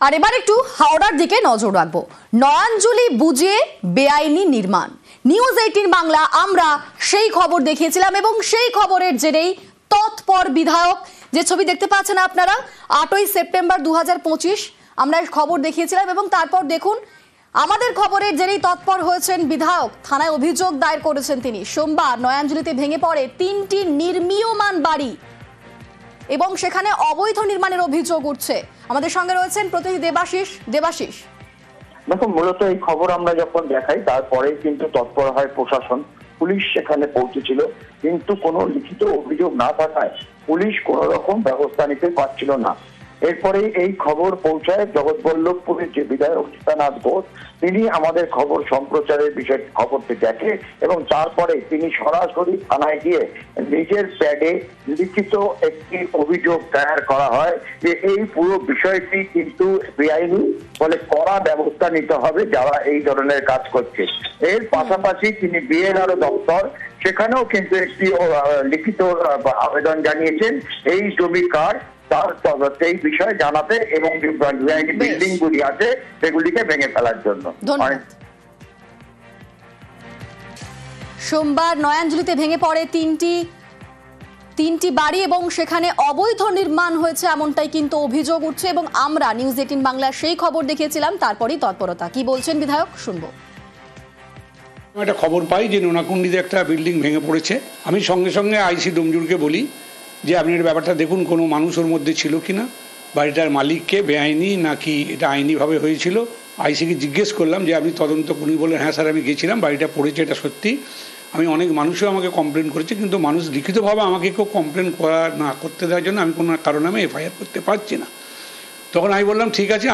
আর এবার একটু হাওড়ার দিকে নজর রাখবো। নয়াঞ্জলি বুঝিয়ে বেআইনি নির্মাণ। নিউজ 18 বাংলা আমরা সেই খবর দেখিয়েছিলাম এবং সেই খবরের জেরেই তৎপর বিধায়ক, যে ছবি দেখতে পাচ্ছেন আপনারা, 8ই সেপ্টেম্বর 2025 আমরা খবর দেখিয়েছিলাম এবং তারপর দেখুন আমাদের খবরের জেরেই তৎপর হয়েছেন বিধায়ক। থানায় অভিযোগ দায়ের করেছেন তিনি। সোমবার নয়াঞ্জলিতে ভেঙে পড়ে 3টি নির্মীয়মান বাড়ি এবং সেখানে অবৈধ নির্মাণের অভিযোগ উঠছে। আমাদের সঙ্গে রয়েছেন প্রতিনিধি দেবাশিস। দেখো, মূলত এই খবর আমরা যখন দেখাই তারপরে কিন্তু তৎপর হয় প্রশাসন। পুলিশ সেখানে পৌঁছেছিল, কিন্তু কোনো লিখিত অভিযোগ না থাকায় পুলিশ কোন রকম ব্যবস্থা নিতে পারছিল না। এরপরে এই খবর পৌঁছায় জগৎবল্লভপুরের যে বিধায়ক সীতানাথ ঘোষ, তিনি আমাদের খবর সম্প্রচারের বিষয় খবরটি দেখে এবং তারপরে তিনি সরাসরি থানায় গিয়ে নিজের প্যাডে লিখিত একটি অভিযোগ দায়ের করা হয় যে এই পুরো বিষয়টি কিন্তু বেআইনি, বলে কড়া ব্যবস্থা নিতে হবে যারা এই ধরনের কাজ করছে। এর পাশাপাশি তিনি বিএলআরও দপ্তর, সেখানেও কিন্তু একটি লিখিত আবেদন জানিয়েছেন এই জমি কার তার সেই বিষয়ে জানাতে এবং বিল্ডিং গুলি আছে সেগুলিকে ভেঙে ফেলার জন্য। সোমবার নয়াঞ্জলিতে ভেঙে পড়ে তিনটি বাড়ি এবং সেখানে অবৈধ নির্মাণ হয়েছে এমনটাই কিন্তু অভিযোগ উঠছে এবং আমরা নিউজ 18 বাংলার সেই খবর দেখিয়েছিলাম। তারপরেই তৎপরতা। কি বলছেন বিধায়ক শুনবো। একটা খবর পাই যে নোনাকুন্ডিতে একটা বিল্ডিং ভেঙে পড়েছে। আমি সঙ্গে সঙ্গে আইসি ডোমজুরকে বলি যে আপনি এর ব্যাপারটা দেখুন, কোনো মানুষের মধ্যে ছিল কিনা, বাড়িটার মালিককে বেআইনি নাকি এটা আইনিভাবে হয়েছিল। আইসিকে জিজ্ঞেস করলাম যে আপনি তদন্ত করুন, বলে হ্যাঁ স্যার আমি গেছিলাম, বাড়িটা পড়েছে, এটা সত্যি। আমি অনেক মানুষও আমাকে কমপ্লেন করেছে, কিন্তু মানুষ লিখিতভাবে আমাকে কেউ কমপ্লেন না করতে দেওয়ার জন্য আমি কোনো কারণে আমি এফআইআর করতে পারছি না। তখন আমি বললাম ঠিক আছে,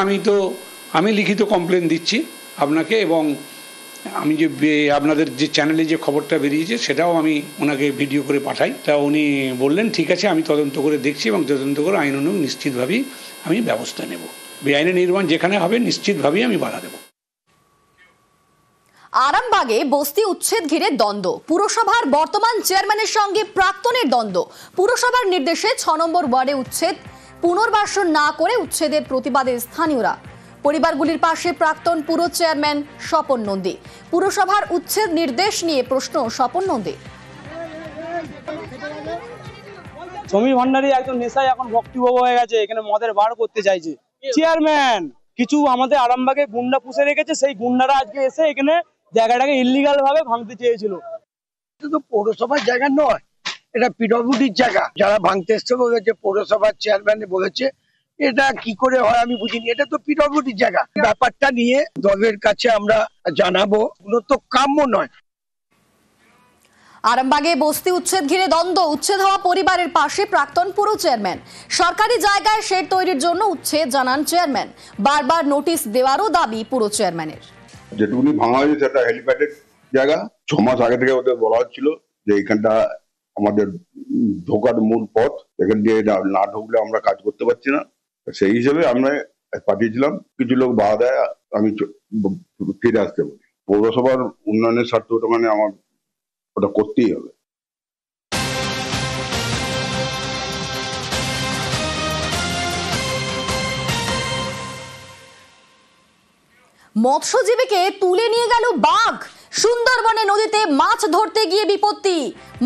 আমি লিখিত কমপ্লেন দিচ্ছি আপনাকে, এবং আমি যে আপনাদের যে চ্যানেলে যে খবরটা বেরিয়েছে সেটাও আমি ওনাকে ভিডিও করে পাঠাই। তা উনি বললেন ঠিক আছে, আমি তদন্ত করে দেখছি এবং তদন্ত করে আইনানুগ নিশ্চিতভাবেই আমি ব্যবস্থা নেব। বেআইনি নির্মাণ যেখানে হবে নিশ্চিতভাবেই আমি বাধা দেব। আরামবাগে বস্তি উচ্ছেদ ঘিরে দ্বন্দ্ব। পুরসভার বর্তমান চেয়ারম্যানের সঙ্গে প্রাক্তনের দ্বন্দ্ব। পুরসভার নির্দেশে 6 নম্বর ওয়ার্ডে উচ্ছেদ পুনর্বাসন না করে উচ্ছেদের প্রতিবাদে স্থানীয়রা। পরিবারগুলির পাশে প্রাক্তন পুর চেয়ারম্যান স্বপন নন্দী। পুরসভার উচ্ছেদ নির্দেশ নিয়ে প্রশ্ন স্বপন নন্দী। সমীর ভান্ডারী একজন নেশায় এখন ভক্তিভব হয়ে গেছে, এখানে মদের বার করতে চাইছে। চেয়ারম্যান কিছু আমাদের আরামবাগে গুন্ডা পুষে রেখেছে, সেই গুন্ডারা আজকে এসে এখানে জায়গাটাকে ইল্লিগাল ভাবে ভাঙতে চেয়েছিল। এটা তো পৌরসভার জায়গা নয়, এটা পিডব্লিউডির জায়গা। যারা ভাঙতে এসছে বলেছে, পৌরসভার চেয়ারম্যান বলেছে, এটা কি করে হয় আমি বুঝিনি। এটা তো পিডব্লিউডির জায়গা। ব্যাপারটা নিয়ে দলের কাছে আমরা জানাবো, এগুলো তো কাম্য নয়। আরামবাগে বস্তি উচ্ছেদ ঘিরে দ্বন্দ্ব। উচ্ছেদ হওয়া পরিবারের পাশে প্রাক্তন পুর চেয়ারম্যান। সরকারি জায়গায় শেড তৈরির জন্য উচ্ছেদ জানান চেয়ারম্যান। বারবার নোটিশ দেওয়ারও দাবি পুর চেয়ারম্যানের। যেটুকুনি ভাঙা হয়েছে সেটা হেলিপ্যাডের জায়গা। 6 মাস আগে থেকে ওদের বলা হচ্ছিল যে এখানটা আমাদের ঢোকার মূল পথ, এখান দিয়ে না ঢুকলে আমরা কাজ করতে পারছি না। সেই হিসেবে আমরা পাঠিয়েছিলাম, কিছু লোক বাধা দেয়, আমি ফিরে আসতে বলি। পৌরসভার উন্নয়নের স্বার্থে ওটা মানে আমার ওটা করতেই হবে। মৎস্যজীবীকে তুলে নিয়ে গেল বাঘ। সুন্দরবনে নদীতে মাছ ধরতে গিয়ে বিপত্তি।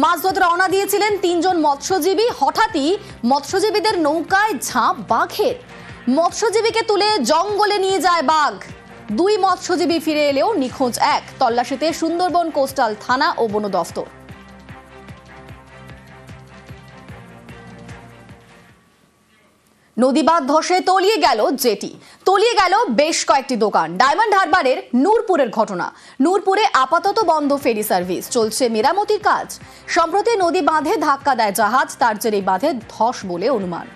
মাছ ধরতে রওনা দিয়েছিলেন 3 জন মৎস্যজীবী। হঠাৎই মৎস্যজীবীদের নৌকায় ঝাঁপ বাঘের। মৎস্যজীবীকে তুলে জঙ্গলে নিয়ে যায় বাঘ। 2 মৎস্যজীবী ফিরে এলেও নিখোঁজ 1। তল্লাশিতে সুন্দরবন কোস্টাল থানা ও বন দফতর। নদীবাঁধ ধসে তলিয়ে গেল জেটি, তলিয়ে গেল বেশ কয়েকটি দোকান। ডায়মন্ড হারবারের নূরপুরের ঘটনা। নূরপুরে আপাতত বন্ধ ফেরি সার্ভিস, চলছে মেরামতির কাজ। সম্প্রতি নদী বাঁধে ধাক্কা দেয় জাহাজ, তার জেরেই বাঁধে ধস বলে অনুমান।